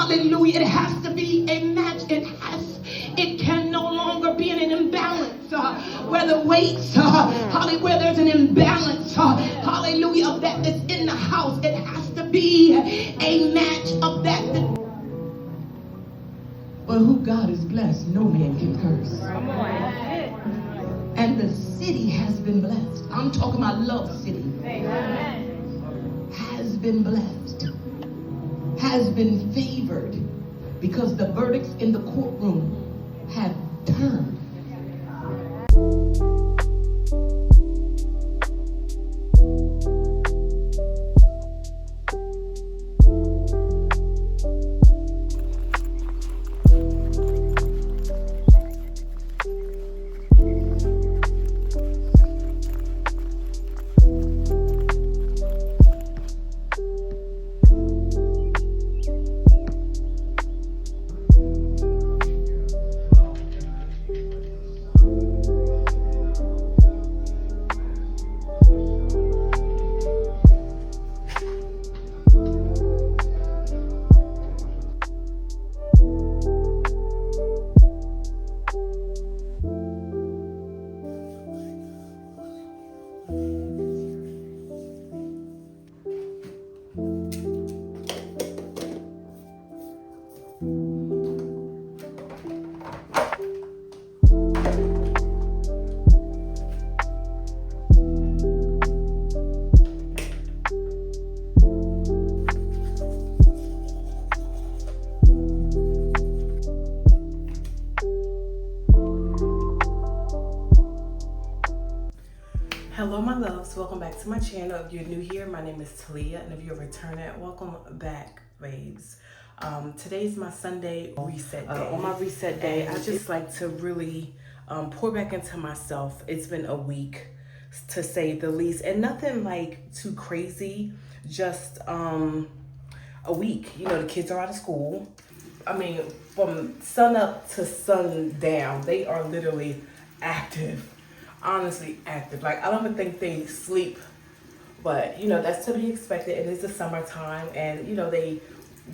Hallelujah. It has to be a match. It can no longer be in an imbalance. Where the weights, hallelujah, where there's an imbalance, hallelujah, of that that's in the house. It has to be a match of that. But who God has blessed, no man can curse. Come on. And the city has been blessed. I'm talking about Love City. Amen. Has been blessed. Has been favored. Because the verdicts in the courtroom have turned. Hello my loves, welcome back to my channel. If you're new here, my name is Talia, and if you're returning, welcome back, babes. Today's my Sunday reset day. On my reset day, I just like to really pour back into myself. It's been a week, to say the least, and nothing like too crazy, just a week. You know, the kids are out of school. I mean, from sun up to sundown, they are literally active. Honestly active. Like, I don't even think they sleep, but you know, that's to be expected. It is the summertime, and you know, they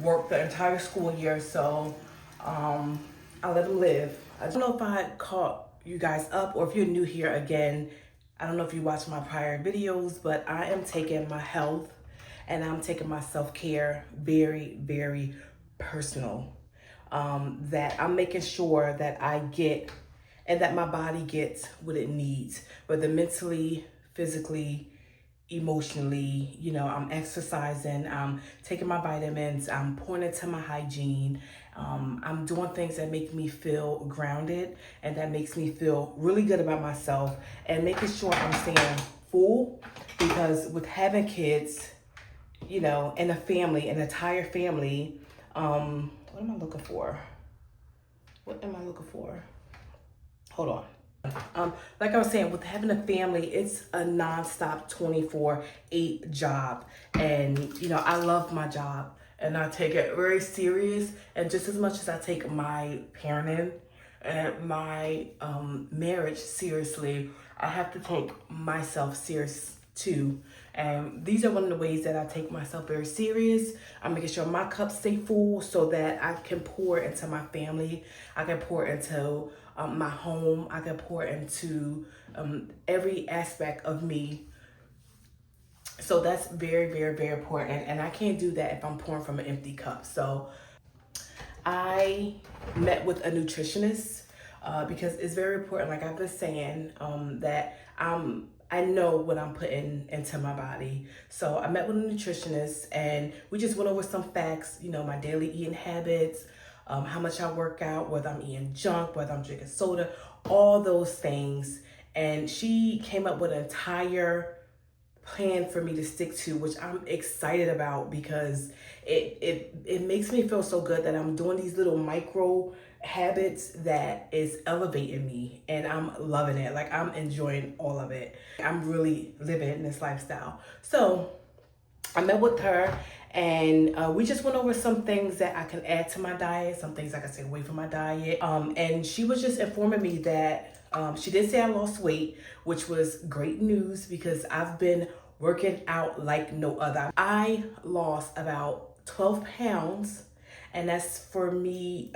work the entire school year, so I let them live. I don't know if I caught you guys up, or if you're new here again, I don't know if you watched my prior videos, but I am taking my health and I'm taking my self-care very, very personal. That I'm making sure that I get and that my body gets what it needs, whether mentally, physically, emotionally. You know, I'm exercising, I'm taking my vitamins, I'm pouring into my hygiene. I'm doing things that make me feel grounded and that makes me feel really good about myself, and making sure I'm staying full, because with having kids, you know, and a family, an entire family, what am I looking for? Hold on. Like I was saying, with having a family, it's a nonstop 24/8 job. And, you know, I love my job and I take it very serious. And just as much as I take my parenting and my marriage seriously, I have to take myself serious too. And these are one of the ways that I take myself very serious. I'm making sure my cups stay full so that I can pour into my family. I can pour into my home. I can pour into every aspect of me. So that's very, very, very important. And I can't do that if I'm pouring from an empty cup. So I met with a nutritionist because it's very important, like I've been saying, that I know what I'm putting into my body. So I met with a nutritionist and we just went over some facts, you know, my daily eating habits, how much I work out, whether I'm eating junk, whether I'm drinking soda, all those things. And she came up with an entire plan for me to stick to, which I'm excited about, because it makes me feel so good that I'm doing these little micro habits that is elevating me, and I'm loving it. Like, I'm enjoying all of it. I'm really living this lifestyle. So I met with her and we just went over some things that I can add to my diet, some things I can take away from my diet. And she was just informing me that she did say I lost weight, which was great news because I've been working out like no other. I lost about 12 pounds And that's for me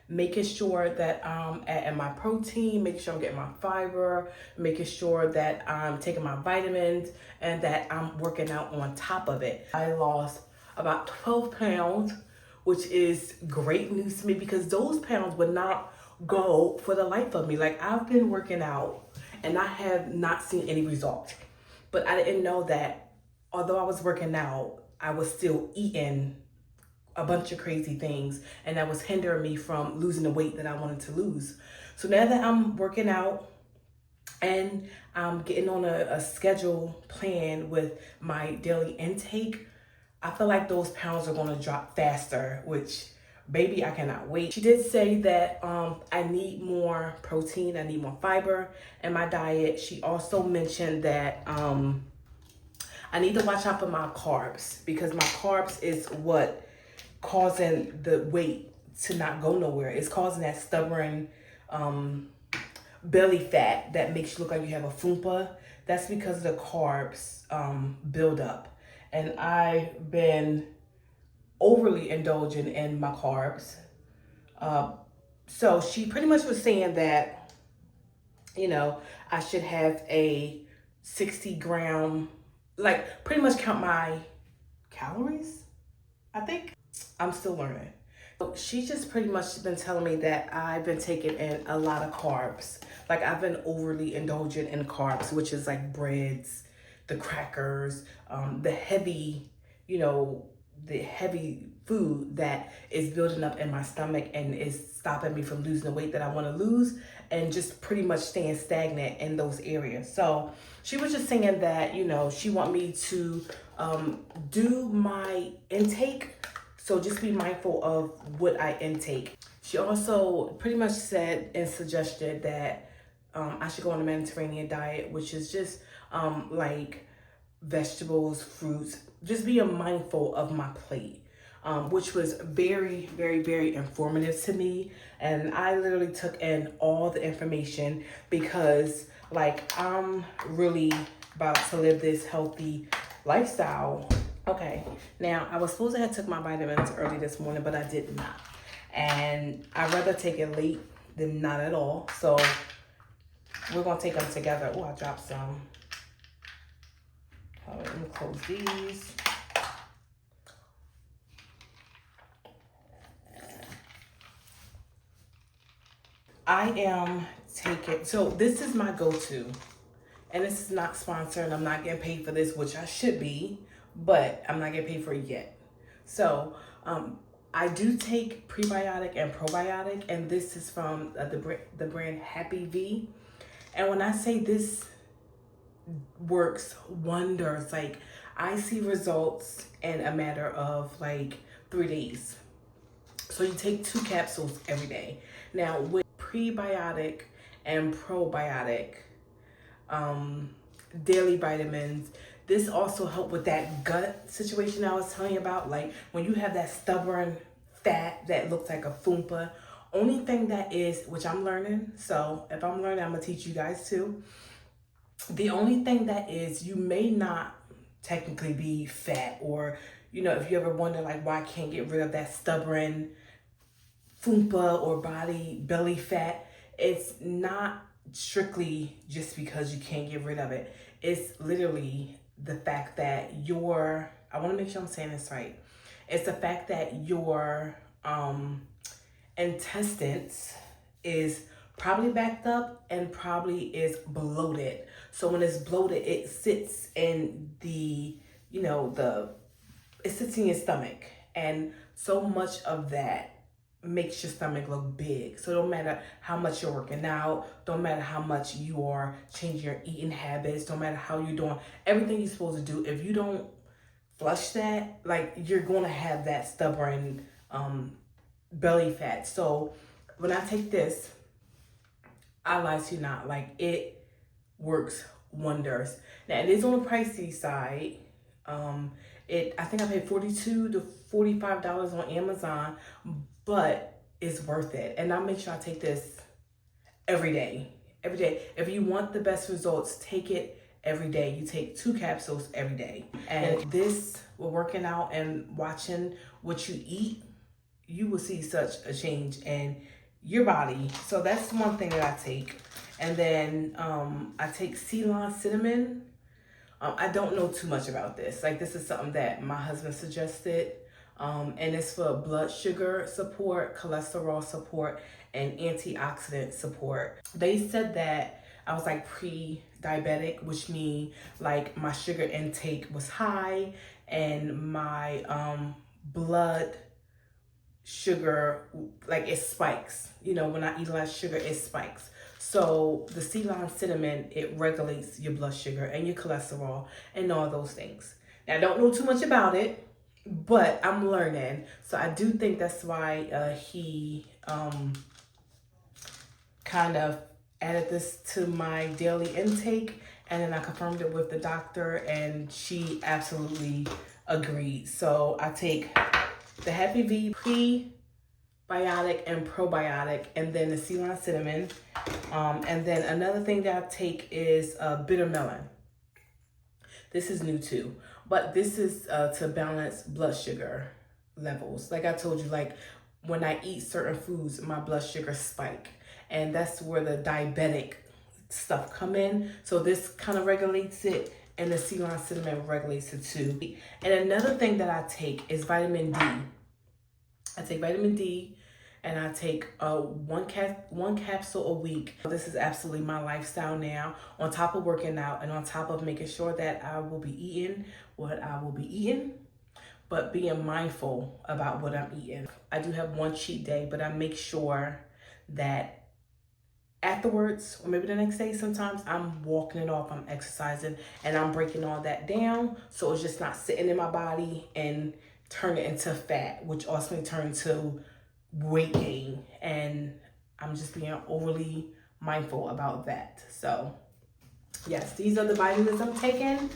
making sure that I'm adding my protein, making sure I'm getting my fiber, making sure that I'm taking my vitamins, and that I'm working out on top of it. I lost about 12 pounds, which is great news to me because those pounds would not go for the life of me. Like, I've been working out and I have not seen any results. But I didn't know that although I was working out, I was still eating a bunch of crazy things, and that was hindering me from losing the weight that I wanted to lose. So now that I'm working out and I'm getting on a schedule plan with my daily intake, I feel like those pounds are going to drop faster, which baby, I cannot wait. She did say that I need more protein, I need more fiber in my diet. She also mentioned that I need to watch out for my carbs, because my carbs is what causing the weight to not go nowhere. It's causing that stubborn belly fat that makes you look like you have a fupa. That's because the carbs build up. And I've been overly indulging in my carbs. So she pretty much was saying that, you know, I should have a 60 gram, like pretty much count my calories, I think. I'm still learning. So she just pretty much been telling me that I've been taking in a lot of carbs. Like, I've been overly indulgent in carbs, which is like breads, the crackers, the heavy, you know, the heavy food that is building up in my stomach and is stopping me from losing the weight that I want to lose, and just pretty much staying stagnant in those areas. So she was just saying that, you know, she want me to do my intake. So just be mindful of what I intake. She also pretty much said and suggested that I should go on a Mediterranean diet, which is just like vegetables, fruits, just being mindful of my plate, which was very, very, very informative to me. And I literally took in all the information because, like, I'm really about to live this healthy lifestyle. Okay, now I was supposed to have took my vitamins early this morning, but I did not. And I'd rather take it late than not at all. So we're gonna take them together. Oh, I dropped some. All right, let me close these. I am taking, so this is my go-to. And this is not sponsored. I'm not getting paid for this, which I should be, but I'm not getting paid for it yet. So I do take prebiotic and probiotic, and this is from the brand Happy V. And when I say this works wonders, like, I see results in a matter of like 3 days. So you take 2 capsules every day. Now with prebiotic and probiotic daily vitamins, this also help with that gut situation I was telling you about. Like, when you have that stubborn fat that looks like a fupa, only thing that is, which I'm learning, so if I'm learning, I'm gonna teach you guys too. The only thing that is, you may not technically be fat, or, you know, if you ever wonder like why I can't get rid of that stubborn fupa or belly fat, it's not strictly just because you can't get rid of it. It's literally the fact that your, I want to make sure I'm saying this right. It's the fact that your intestines is probably backed up and probably is bloated. So when it's bloated, it sits in the, you know, it sits in your stomach, and so much of that makes your stomach look big. So don't matter how much you're working out, don't matter how much you are changing your eating habits, don't matter how you're doing everything you're supposed to do, if you don't flush that, like, you're gonna have that stubborn belly fat. So when I take this, I lie to you not, like, it works wonders. Now it is on the pricey side. I think I paid $42 to $45 on Amazon, but it's worth it. And I make sure I take this every day. Every day. If you want the best results, take it every day. You take 2 capsules every day. And this, we're working out and watching what you eat, you will see such a change in your body. So that's one thing that I take. And then I take Ceylon cinnamon. I don't know too much about this. Like, this is something that my husband suggested. And it's for blood sugar support, cholesterol support, and antioxidant support. They said that I was like pre-diabetic, which means like my sugar intake was high and my blood sugar, like it spikes. You know, when I eat a lot of sugar, it spikes. So the Ceylon cinnamon, it regulates your blood sugar and your cholesterol and all those things. Now, I don't know too much about it, but I'm learning. So I do think that's why he kind of added this to my daily intake. And then I confirmed it with the doctor and she absolutely agreed. So I take the Happy V prebiotic and probiotic, and then the Ceylon cinnamon. And then another thing that I take is bitter melon. This is new too, but this is to balance blood sugar levels. Like I told you, like when I eat certain foods, my blood sugar spike, and that's where the diabetic stuff come in. So this kind of regulates it, and the Ceylon cinnamon regulates it too. And another thing that I take is vitamin D. I take vitamin D, and I take one capsule a week. This is absolutely my lifestyle now, on top of working out and on top of making sure that I will be eating what I will be eating, but being mindful about what I'm eating. I do have one cheat day, but I make sure that afterwards, or maybe the next day sometimes, I'm walking it off, I'm exercising, and I'm breaking all that down so it's just not sitting in my body and turn it into fat, which ultimately turn to weight gain. And I'm just being overly mindful about that. So yes, these are the vitamins I'm taking.